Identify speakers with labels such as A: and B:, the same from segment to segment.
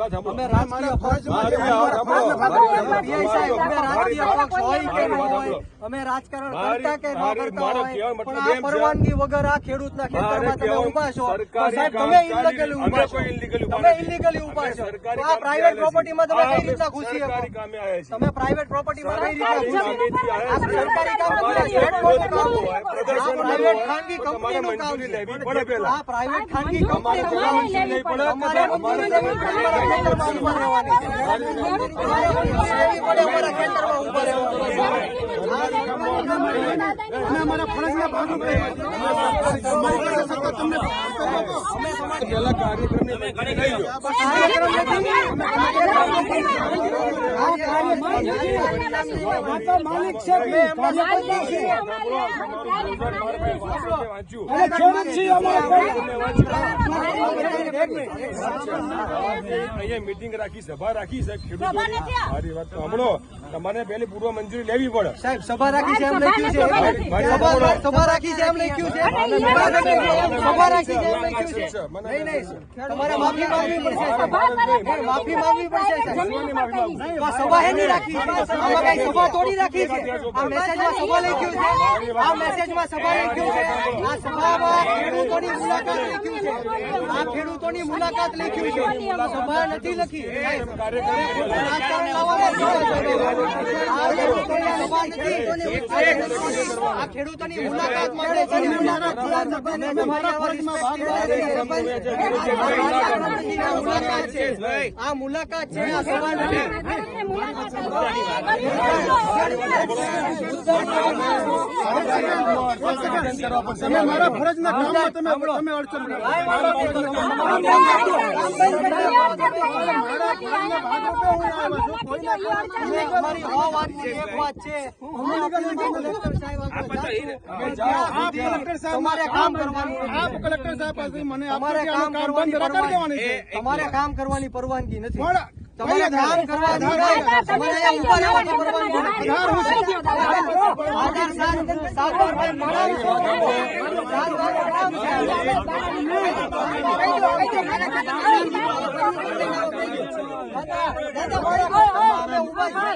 A: અમે રાજકીય પક્ષ હોય કે ન હોય, અમે રાજકારણ કરતા કે ન કરતા હોય, પણ આ પરવાનગી વગર આ ખેડૂતના ખેતરમાં તમે ઉભા છો, સાહેબ તમે ઇલીગલી ઉભા છો, તમે ઇલીગલી ઉભા છો. આ પ્રાઇવેટ પ્રોપર્ટીમાં તમે કઈ રીતના ઘૂસી શકો? તમે પ્રાઇવેટ પ્રોપર્ટીમાં કઈ રીતના ઘૂસી? આ સરકારી કામ નથી, પ્રાઇવેટ ખાનગી કંપનીનું કામ છે. આ પ્રાઇવેટ ખાનગી કંપનીનું કામ છે. અમારે મંજૂરી લેવી પડે અમારા ખેતરમાં ઉભા રહેવાની. અમારા ખેતરમાં ઉભા રહેવાનું. અમારા ફરજના ભાગરૂપે માલિક છે,
B: મીટિંગ રાખી, સભા રાખી છે. મારી વાત સાંભળો, તમારે પહેલી પૂર્વ મંજૂરી લેવી પડે.
A: સાહેબ સભા રાખી છે એમ લખ્યું છે, સભા રાખી છે એમ લખ્યું છે, સભા રાખી છે એમ લખ્યું છે. નહીં નહીં, તમારે માફી માંગવી પડશે, માફી માંગવી પડશે. સભા એની રાખી, આમાં કઈ સભા તોડી રાખી છે. આ મેસેજમાં સભા લખ્યું છે, આ મેસેજમાં સભા લખ્યું છે. આ સભામાં ખેડૂતોની મુલાકાત લખ્યું છે, આ ખેડૂતોની મુલાકાત લખ્યું છે, સભા નથી લખી. રાજકારણ લાવવામાં આ ખેડૂતોની મુલાકાત માટે છે. આ મુલાકાત છે, આ સભા નથી.
C: મારા ફરજના કામમાં તમે અડચણ
A: તમારે કામ કરવાની, તમારે કામ કરવાની પરવાનગી નથી. તમારે કામ કરવાની, તમારે ઉભા રહેવાની પરવાનગી નથી.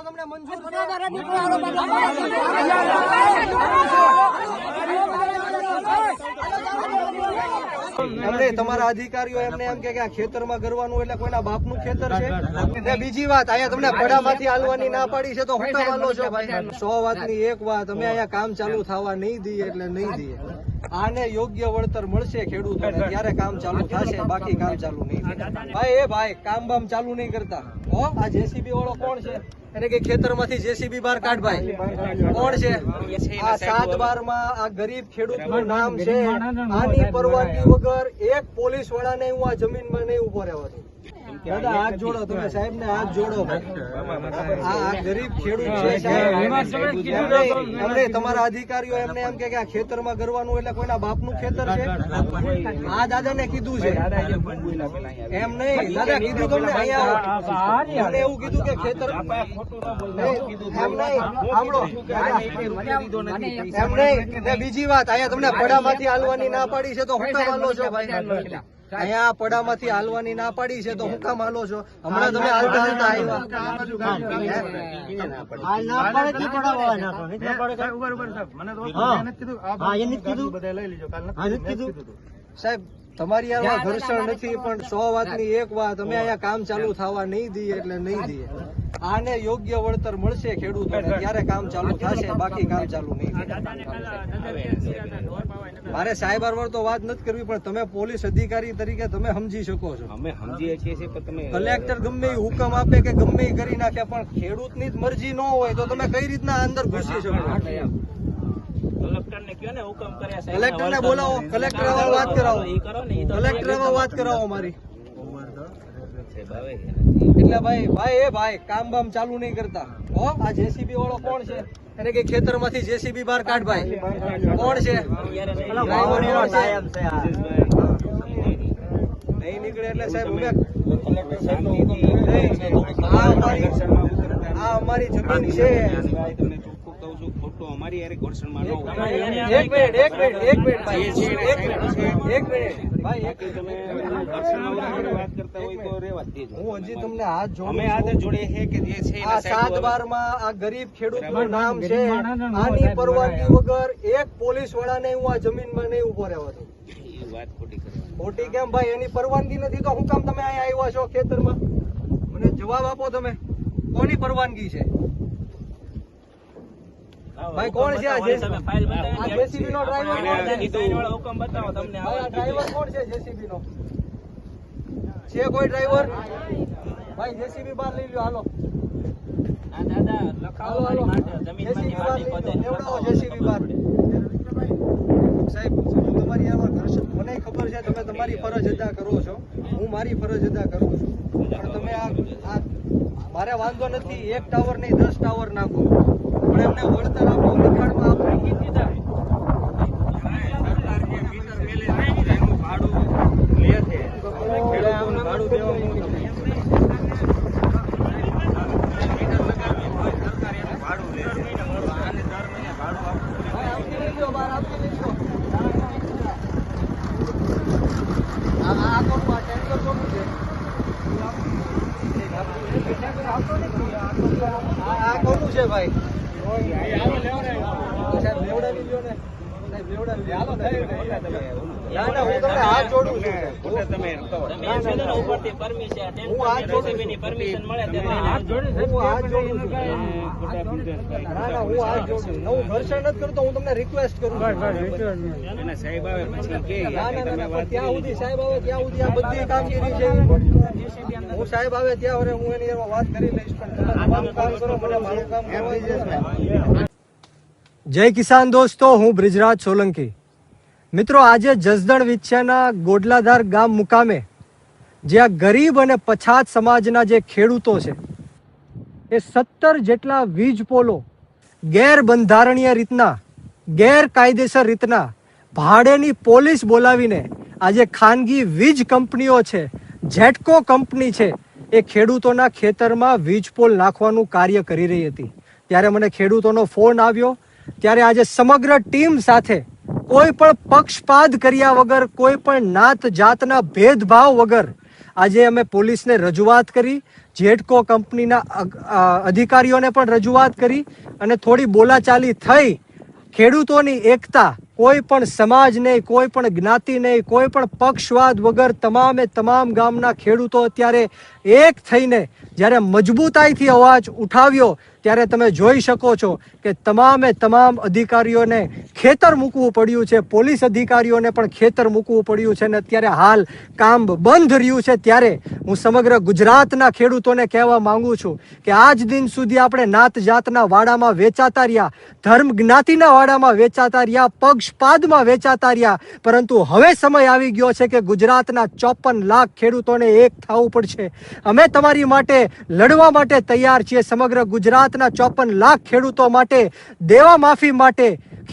A: તમને મંજૂર એમને તમારા અધિકારીઓ એમને એમ કે આ ખેતરમાં કરવાનું એટલે કોઈના બાપનું ખેતર છે. બીજી વાત, અહીંયા તમને પડામાંથી હાલવાની ના પાડી છે તો હું કામ હાલો છો ભાઈ? 100 વાતની એક વાત, અમે અહીંયા કામ ચાલુ થવા નહીં દઈએ એટલે નહીં દઈએ. આને યોગ્ય વળતર મળશે ખેડૂતોને ત્યારે કામ ચાલુ થશે, બાકી કામ ચાલુ નહીં. ભાઈ એ ભાઈ કામ બામ ચાલુ નહીં કરતા. આ જેસીબી વાળો કોણ છે? એને કે ખેતરમાંથી જેસીબી બહાર કાઢ ભાઈ. કોણ છે આ? 7/12 આ ગરીબ ખેડૂતનું નામ છે. આની પરવાનગી વગર એક પોલીસ વાળાને હું આ જમીનમાં નહીં ઉભો રહેવા દઉં. દાદા હાથ જોડો, તમે સાહેબ ને હાથ જોડો. આ ગરીબ ખેડૂત છે સાહેબ, એમને તમારા અધિકારીઓ એમને એમ કે આ ખેતરમાં કરવાનું એટલે કોઈના બાપનું ખેતર છે. આ દાદા ને કીધું છે એમ નહીં, દાદા કીધું તમને અહીંયા એવું કીધું કે ખેતર એમ નહીં. સાંભળો એમ નહીં. બીજી વાત, અહીંયા તમને પડામાંથી હાલવાની ના પાડી છે તો હું કામ હાલો છો ભાઈ? અહીંયા પડામાંથી હાલવાની ના પાડી છે તો હું કામ હાલો છો? હમણાં તમે હાલતા હાલતા આવ્યા. સાહેબ તમારી યાર ઘર્ષણ નથી, પણ 100 વાતની એક વાત, અમે અહીંયા કામ ચાલુ થવા નહીં દઈએ એટલે નહીં દઈએ. આને યોગ્ય વળતર મળશે ખેડૂતોને ત્યારે કામ ચાલુ થશે, બાકી કામ ચાલુ નહીં. મારે સાયબર પર તો વાત નથી કરવી, પણ તમે પોલીસ અધિકારી તરીકે તમે સમજી શકો છો.
D: અમે સમજીએ છીએ, પણ તમે
A: કલેક્ટર ગમે એ હુકમ આપે કે ગમે એ કરી નાખે, પણ ખેડૂતની જ મરજી ન હોય તો તમે કઈ રીતના અંદર ઘૂસી શકો? કલેક્ટર ને બોલાવો, કલેક્ટર વાત કરાવો, કલેક્ટર વાત કરાવો મારી. એટલે ભાઈ કામ બામ ચાલુ નહીં કરતા. આ જેસીબી વાળો કોણ છે? એને કે ખેતરમાંથી જેસીબી બહાર કાઢ ભાઈ. કોણ છે? નહીં નીકળે એટલે સાહેબ આ અમારી જમીન છે.
D: ખેડૂતો અમારી હારે ઘર્ષણમાં ન હોય.
A: એક મિનિટ ભાઈ, એક મિનિટ ભાઈ,
D: તમે ઘર્ષણમાં વાત કરતા હોય તો રહેવા જ દેજો.
A: હું હજી તમને હાથ જોડું
D: અમે
A: છું.
D: હાથ જોડે છે કે જે છે
A: આ 7 બારમાં આ ગરીબ ખેડૂતનું નામ છે. આની પરવાનગી વગર એક પોલીસ વાળાને હું આ જમીનમાં નહીં ઉભો રહેવા દઉં.
D: એ વાત ખોટી કરવાની.
A: ખોટી કેમ ભાઈ? એની પરવાનગી નથી તો હું કામ તમે અહીંયા આવ્યા છો ખેતરમાં? મને જવાબ આપો તમે, કોની પરવાનગી છે? ભાઈ કોણ છે આ જેસીબી નો ડ્રાઈવર? કોણ છે? ભાઈ આ ડ્રાઈવર કોણ છે જેસીબી નો? છે કોઈ ડ્રાઈવર? ભાઈ જેસીબી બહાર લઈ લ્યો, હાલો હાલો જેસીબી બહાર લઈ લ્યો, લેવડાવો જેસીબી બહાર. સાહેબ હું તમારી આમાં ઘર્ષણ, મને ખબર છે તમે તમારી ફરજ અદા કરો છો, હું મારી ફરજ અદા કરું છું, પણ તમે આ મારે વાંધો નથી, 1 ટાવર નહીં 10 ટાવર નાખો, પણ એમને વળતર આપો, નિખાડમાં આપો. ભાડું દેવાનું આ કોનું છે ભાઈ? સાહેબ લેવડાવી લ્યો ને, સાહેબ લેવડાવી લ્યો. હાલો ના ના હું તમને હાથ જોડું છું. હું હાથ જોડું છું. હું હાથ જોડું છું. ના ના હું હાથ જોડું છું. હું ઘર્ષણ નથી કરતો, હું તમને રિક્વેસ્ટ કરું છું.
D: એના સાહેબ આવે પછી કે
A: ના ના ના પણ ત્યાં સુધી સાહેબ આવે ત્યાં સુધી આ બધી કામગીરી છે. હું સાહેબ આવે ત્યાં વરે હું એની એમાં વાત કરી લઈશ, પણ તમે તમારું કામ કરો, મને મારું કામ કરવા દેજો. જય કિસાન દોસ્તો, હું બ્રિજરાજ સોલંકી. મિત્રો આજે જસદણ વિછિયાના ગોડલાધાર ગામ મુકામે જે આ ગરીબ અને પછાત સમાજના જે ખેડૂતો છે એ 17 જેટલા વીજ પોલો ગેરબંધારણીય રીતના, ગેરકાયદેસર રીતના ભાડેની પોલીસ બોલાવીને આજે ખાનગી વીજ કંપનીઓ છે, જેટકો કંપની છે, એ ખેડૂતોના ખેતરમાં વીજ પોલ નાખવાનું કાર્ય કરી રહી હતી. ત્યારે મને ખેડૂતોનો ફોન આવ્યો. ત્યારે આજે સમગ્ર ટીમ સાથે કોઈ પણ પક્ષપાત કર્યા વગર, કોઈ પણ નાત જાતના ભેદભાવ વગર આજે અમે પોલીસને રજૂઆત કરી, જેટકો કંપનીના અધિકારીઓને પણ રજૂઆત કરી અને થોડી બોલાચાલી થઈ. ખેડૂતોની એકતા, કોઈ પણ સમાજ નહીં, કોઈ પણ જ્ઞાતિ નહીં, કોઈ પણ પક્ષવાદ વગર તમામે તમામ ગામના ખેડૂતો અત્યારે એક થઈને જ્યારે મજબૂતાઈથી અવાજ ઉઠાવ્યો ત્યારે તમે જોઈ શકો છો કે તમામે તમામ અધિકારીઓને ખેતર મૂકવું પડ્યું છે, પોલીસ અધિકારીઓને પણ ખેતર મૂકવું પડ્યું છે અને અત્યારે હાલ કામ બંધ રહ્યું છે. ત્યારે હું સમગ્ર ગુજરાતના ખેડૂતોને કહેવા માંગુ છું કે આજ દિન સુધી આપણે નાત જાતના વાડામાં વેચાતા રહ્યા, ધર્મ જ્ઞાતિના વાડામાં વેચાતા રહ્યા, પક્ષપાતમાં વેચાતા રહ્યા, પરંતુ હવે સમય આવી ગયો છે કે ગુજરાતના 54 લાખ ખેડૂતોને એક થવું પડશે. અમે તમારી માટે લડવા માટે તૈયાર છીએ. સમગ્ર ગુજરાતના 54 લાખ ખેડૂતો માટે, દેવા માફી માટે,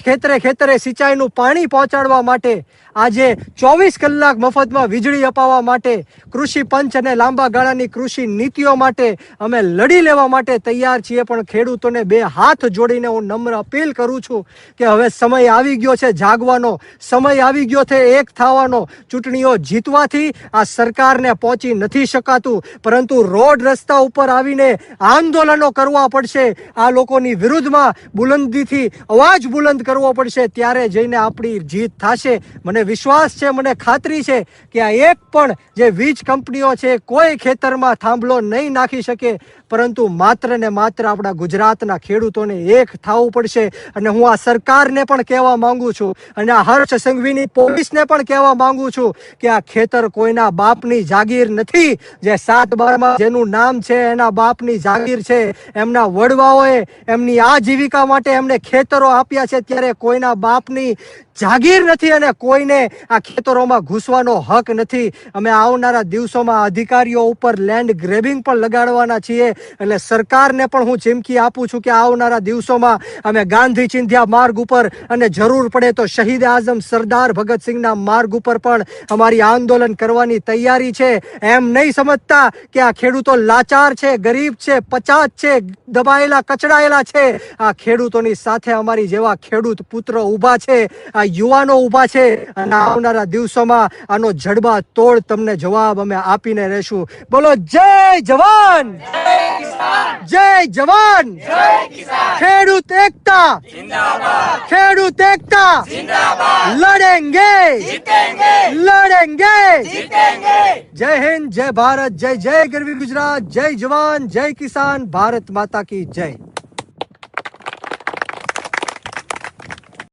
A: ખેતરે ખેતરે સિંચાઈનું પાણી પહોંચાડવા માટે, આજે 24 કલાક મફતમાં વીજળી અપાવવા માટે, કૃષિ પંચ અને લાંબા ગાળાની કૃષિ નીતિઓ માટે અમે લડી લેવા માટે તૈયાર છીએ. પણ ખેડૂતોને 2 હાથ જોડીને હું નમ્ર અપીલ કરું છું કે હવે સમય આવી ગયો છે જાગવાનો, સમય આવી ગયો છે એક થવાનો. ચૂંટણીઓ જીતવાથી આ સરકારને પહોંચી નથી શકાતું, પરંતુ રોડ રસ્તા ઉપર આવીને આંદોલનો કરવા પડશે. આ લોકોની વિરુદ્ધમાં બુલંદીથી અવાજ બુલંદ કરવો પડશે, ત્યારે જઈને આપણી જીત થશે. મને વિશ્વાસ છે, મને ખાતરી છે કે આ એક પણ જે વીજ કંપનીઓ છે કોઈ ખેતરમાં થાંભલો નહીં નાખી શકે, પરંતુ માત્ર ને માત્ર આપણા ગુજરાતના ખેડૂતોને એક થવું પડશે. અને હું આ સરકારને પણ કહેવા માંગુ છું અને આ હર્ષ સંઘવીની પોલીસને પણ કહેવા માંગુ છું કે આ ખેતર કોઈના બાપની જાગીર નથી. જે 7 બારમાં જેનું નામ છે એના બાપની જાગીર છે. એમના વડવાઓએ એમની આજીવિકા માટે એમને ખેતરો આપ્યા છે, અત્યારે કોઈના બાપની જાગીર નથી અને કોઈને આ ખેતરોમાં ઘૂસવાનો હક નથી. અમે આવનારા દિવસોમાં અધિકારીઓ ઉપર લેન્ડ ગ્રેબિંગ પણ લગાડવાના છીએ. એટલે સરકારને પણ હું ચીમકી આપું છું કે આવનારા દિવસોમાં અમે ગાંધી ચિંધ્યા માર્ગ ઉપર અને જરૂર પડે તો શહીદ આઝમ સરદાર ભગતસિંહના માર્ગ ઉપર પણ અમારી આંદોલન કરવાની તૈયારી છે. એમ નહીં સમજતા કે આ ખેડૂતો લાચાર છે, ગરીબ છે, પછાત છે, દબાયેલા કચડાયેલા છે. આ ખેડૂતોની સાથે અમારી જેવા ખેડૂત પુત્ર ઊભા છે, આ યુવાનો ઊભા છે અને આવનારા દિવસોમાં આનો જડબા તોડ તમને જવાબ અમે આપીને રહેશું. બોલો જય જવાન, જય જવાન, ખેડૂત એકતા, ખેડૂત એકતા, લડેંગે, લડેંગે. જય હિન્દ, જય ભારત, જય જય ગરવી ગુજરાત, જય જવાન, જય કિસાન, ભારત માતા કી જય.